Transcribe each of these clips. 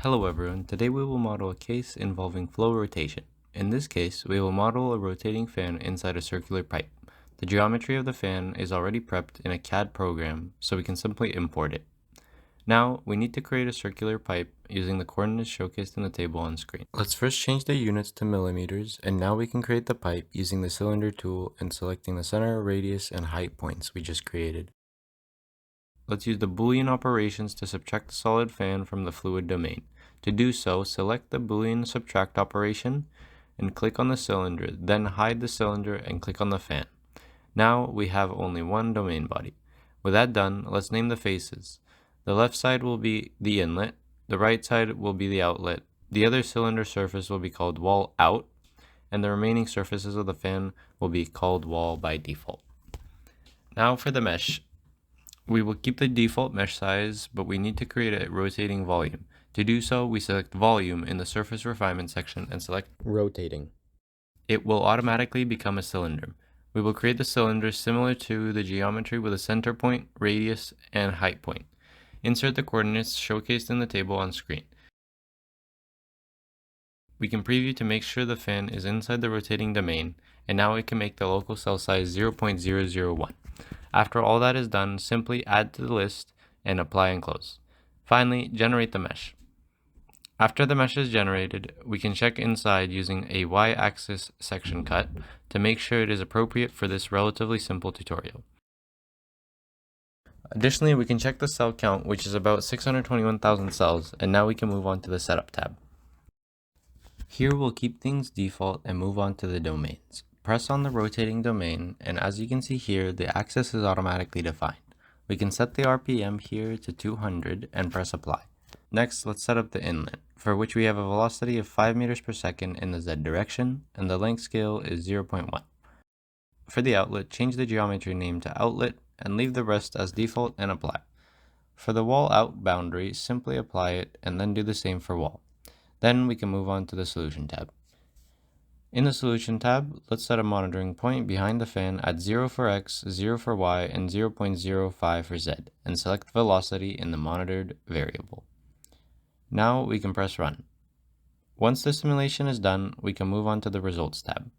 Hello everyone, today we will model a case involving flow rotation. In this case, we will model a rotating fan inside a circular pipe. The geometry of the fan is already prepped in a CAD program, so we can simply import it. Now, we need to create a circular pipe using the coordinates showcased in the table on screen. Let's first change the units to millimeters, and now we can create the pipe using the cylinder tool and selecting the center, radius, and height points we just created. Let's use the Boolean operations to subtract the solid fan from the fluid domain. To do so, select the Boolean subtract operation and click on the cylinder, then hide the cylinder and click on the fan. Now we have only one domain body. With that done, let's name the faces. The left side will be the inlet, the right side will be the outlet, the other cylinder surface will be called wall out, and the remaining surfaces of the fan will be called wall by default. Now for the mesh. We will keep the default mesh size, but we need to create a rotating volume. To do so, we select volume in the surface refinement section and select rotating. It will automatically become a cylinder. We will create the cylinder similar to the geometry with a center point, radius, and height point. Insert the coordinates showcased in the table on screen. We can preview to make sure the fan is inside the rotating domain, and now we can make the local cell size 0.001. After all that is done, simply add to the list and apply and close. Finally, generate the mesh. After the mesh is generated, we can check inside using a y-axis section cut to make sure it is appropriate for this relatively simple tutorial. Additionally, we can check the cell count, which is about 621,000 cells, and now we can move on to the Setup tab. Here we'll keep things default and move on to the domains. Press on the rotating domain, and as you can see here, the axis is automatically defined. We can set the RPM here to 200 and press apply. Next, let's set up the inlet, for which we have a velocity of 5 meters per second in the Z direction, and the length scale is 0.1. For the outlet, change the geometry name to outlet, and leave the rest as default and apply. For the wall out boundary, simply apply it, and then do the same for wall. Then we can move on to the Solution tab. In the Solution tab, let's set a monitoring point behind the fan at 0 for X, 0 for Y, and 0.05 for Z, and select velocity in the monitored variable. Now we can press Run. Once the simulation is done, we can move on to the Results tab.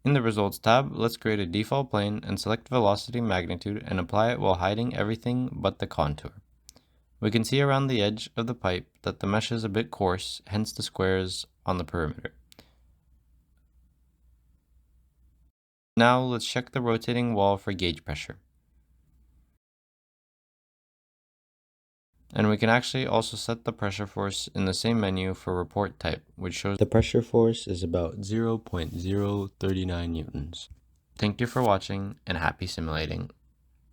In the Results tab, let's create a default plane and select velocity magnitude and apply it while hiding everything but the contour. We can see around the edge of the pipe that the mesh is a bit coarse, hence the squares on the perimeter. Now let's check the rotating wall for gauge pressure. And we can actually also set the pressure force in the same menu for report type, which shows the pressure force is about 0.039 newtons. Thank you for watching and happy simulating.